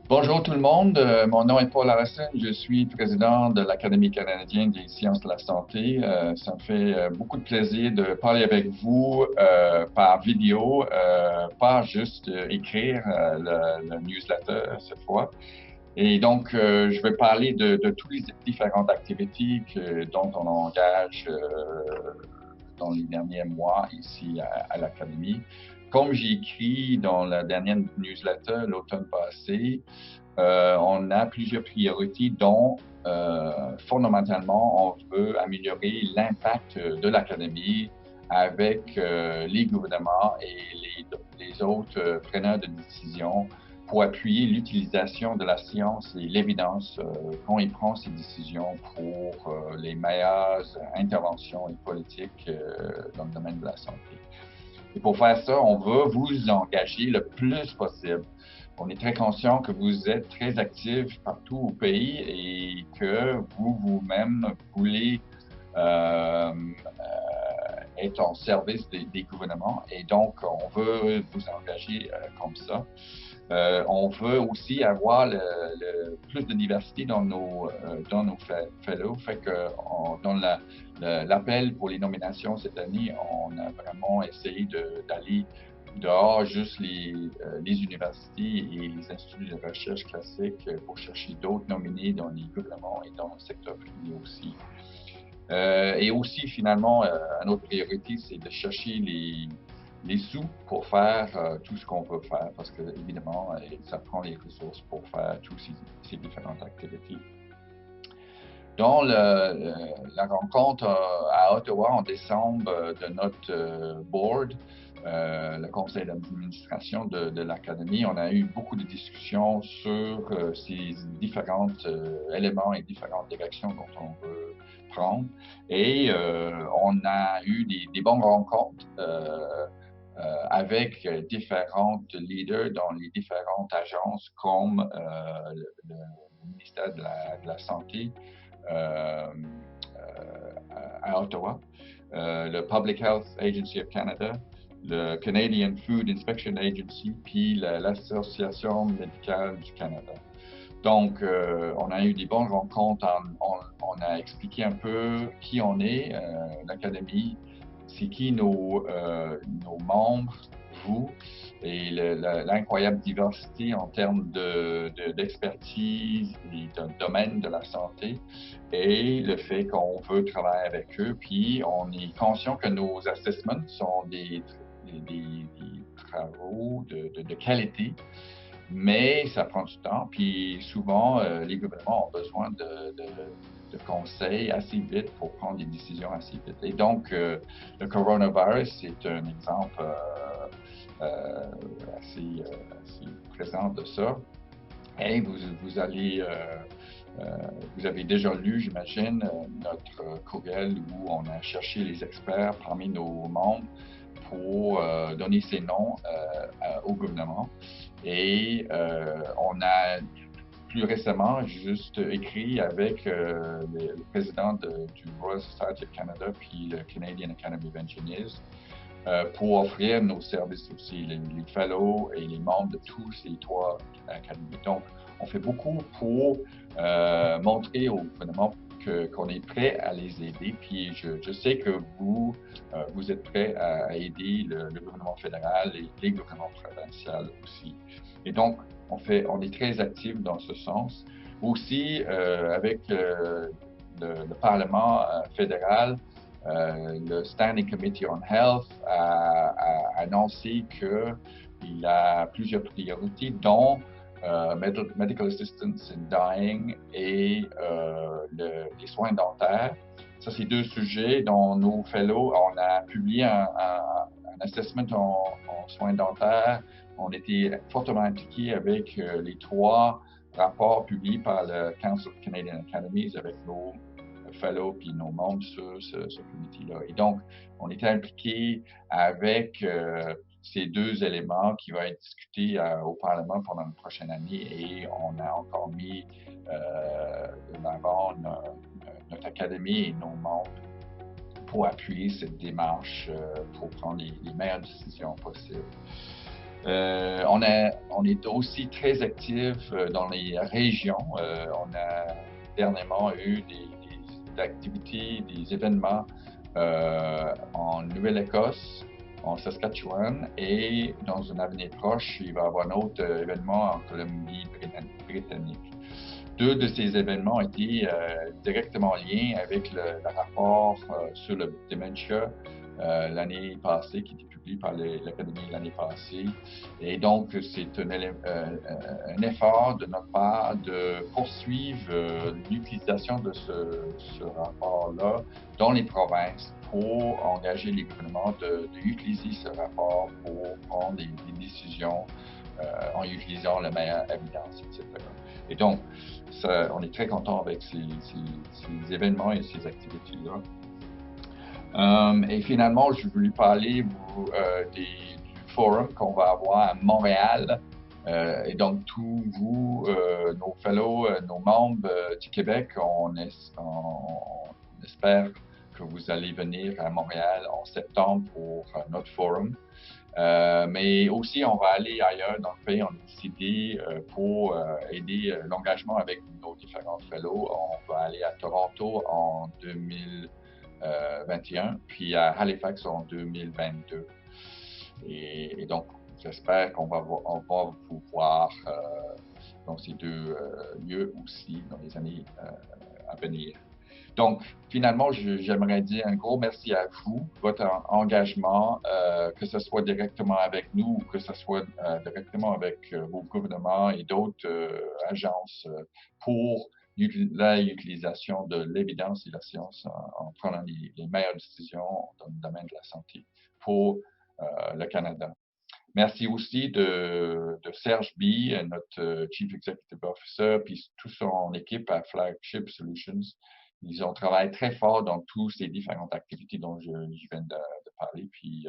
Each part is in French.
Bonjour tout le monde, mon nom est Paul Harrison, je suis président de l'Académie canadienne des sciences de la santé. Ça me fait beaucoup de plaisir de parler avec vous par vidéo, pas juste écrire le newsletter cette fois. Et donc, je vais parler de toutes les différentes activités dont on engage dans les derniers mois ici à l'Académie. Comme j'ai écrit dans la dernière newsletter l'automne passé, on a plusieurs priorités dont fondamentalement, on veut améliorer l'impact de l'académie avec les gouvernements et les autres preneurs de décisions pour appuyer l'utilisation de la science et l'évidence quand ils prennent ces décisions pour les meilleures interventions et politiques dans le domaine de la santé. Et pour faire ça, on veut vous engager le plus possible. On est très conscient que vous êtes très actifs partout au pays et que vous-même voulez euh, être en service des gouvernements. Et donc, on veut vous engager comme ça. On veut aussi avoir plus de diversité dans nos fellows. Fait que dans l'appel pour les nominations cette année, on a vraiment essayé d'aller dehors juste les universités et les instituts de recherche classiques pour chercher d'autres nominés dans les gouvernements et dans le secteur privé aussi. Et aussi, finalement, une autre priorité, c'est de chercher les sous pour faire tout ce qu'on peut faire, parce que, évidemment, ça prend les ressources pour faire toutes ces différentes activités. Dans la rencontre à Ottawa en décembre de notre board, le conseil d'administration de l'Académie, on a eu beaucoup de discussions sur ces différents éléments et différentes directions dont on veut prendre. Et on a eu des bonnes rencontres avec différentes leaders dans les différentes agences comme le ministère de la Santé, euh, à Ottawa, le Public Health Agency of Canada, le Canadian Food Inspection Agency, puis l'Association médicale du Canada. Donc, on a eu des bonnes rencontres. On a expliqué un peu qui on est, l'Académie, c'est qui nos membres, vous, et l'incroyable diversité en termes d'expertise et de domaine de la santé, et le fait qu'on veut travailler avec eux. Puis, on est conscient que nos assessments sont des travaux de qualité, mais ça prend du temps. Puis souvent, les gouvernements ont besoin de conseils assez vite pour prendre des décisions assez vite. Et donc, le coronavirus, c'est un exemple assez présent de ça. Et vous avez déjà lu, j'imagine, notre courriel où on a cherché les experts parmi nos membres pour donner ces noms au gouvernement. Et on a plus récemment juste écrit avec le président du Royal Society of Canada puis le Canadian Academy of Engineers pour offrir nos services aussi, les fellows et les membres de tous ces trois académies. Donc, on fait beaucoup pour montrer au gouvernement qu'on est prêt à les aider. Puis je sais que vous êtes prêts à aider le gouvernement fédéral et les gouvernements provinciaux aussi. Et donc, on est très actifs dans ce sens. Aussi, avec le Parlement fédéral, le Standing Committee on Health a annoncé qu'il a plusieurs priorités, dont medical assistance in dying et les soins dentaires. Ça, c'est deux sujets dont nos fellows, on a publié un assessment en soins dentaires. On était fortement impliqués avec les trois rapports publiés par le Council of Canadian Academies avec nos fellows puis nos membres sur ce comité-là. Et donc, on était impliqués avec ces deux éléments qui vont être discutés au Parlement pendant la prochaine année et on a encore mis de l'avant notre académie et nos membres pour appuyer cette démarche pour prendre les meilleures décisions possibles. On est aussi très actif dans les régions. On a dernièrement eu des activités, des événements en Nouvelle-Écosse, en Saskatchewan, et dans un avenir proche, il va y avoir un autre événement en Colombie-Britannique. Deux de ces événements étaient directement liés avec le rapport sur le dementia l'année passée, qui était publié par l'Académie l'année passée. Et donc, c'est un effort de notre part de poursuivre l'utilisation de ce rapport-là dans les provinces pour engager les gouvernements d'utiliser ce rapport pour prendre des décisions en utilisant la meilleure évidence, etc. Et donc, on est très content avec ces événements et ces activités-là. Et finalement, je voulais parler du forum qu'on va avoir à Montréal. Et donc, tous vous, nos fellows, nos membres du Québec, on espère que vous allez venir à Montréal en septembre pour notre forum. Mais aussi, on va aller ailleurs dans le pays. On a décidé pour aider l'engagement avec nos différents fellows. On va aller à Toronto en 2021, puis à Halifax en 2022. Et donc, j'espère qu'on va vous voir dans ces deux lieux aussi dans les années à venir. Donc, finalement, j'aimerais dire un gros merci à vous, votre engagement, que ce soit directement avec nous ou que ce soit directement avec vos gouvernements et d'autres agences pour l'utilisation de l'évidence et la science en prenant les meilleures décisions dans le domaine de la santé pour le Canada. Merci aussi de Serge B, notre Chief Executive Officer, puis toute son équipe à Flagship Solutions. Ils ont travaillé très fort dans toutes ces différentes activités dont je viens de parler. Puis,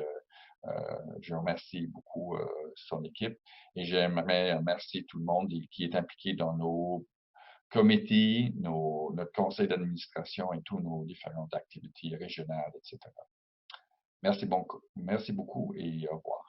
je remercie beaucoup son équipe et j'aimerais remercier tout le monde qui est impliqué dans nos comités, notre conseil d'administration et toutes nos différentes activités régionales, etc. Merci beaucoup et au revoir.